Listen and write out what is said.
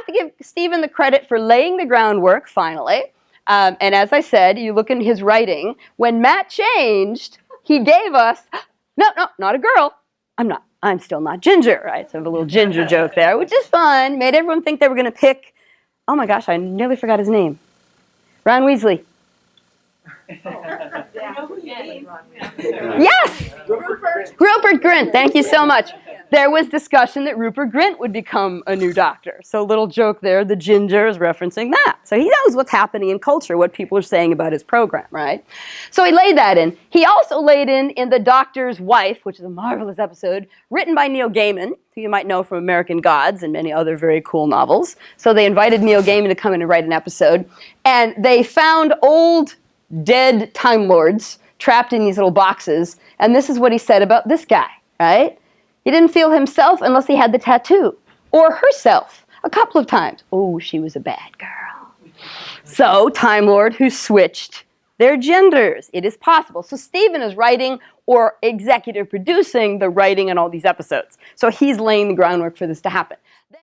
have to give Stephen the credit for laying the groundwork, finally. And as I said, you look in his writing, when Matt changed, he gave us, no, not a girl. I'm still not ginger, right? So I have a little ginger joke there, which is fun. Made everyone think they were going to pick, oh my gosh, I nearly forgot his name. Ron Weasley. Yes! Rupert Grint, thank you so much. There was discussion that Rupert Grint would become a new doctor. So little joke there, the ginger is referencing that. So he knows what's happening in culture, what people are saying about his program, right? So he laid that in. He also laid in The Doctor's Wife, which is a marvelous episode, written by Neil Gaiman, who you might know from American Gods and many other very cool novels. So they invited Neil Gaiman to come in and write an episode. And they found old, dead Time Lords trapped in these little boxes. And this is what he said about this guy, right? He didn't feel himself unless he had the tattoo. Or herself, a couple of times. Oh, she was a bad girl. So, Time Lord who switched their genders. It is possible. So Stephen is writing or executive producing the writing in all these episodes. So he's laying the groundwork for this to happen.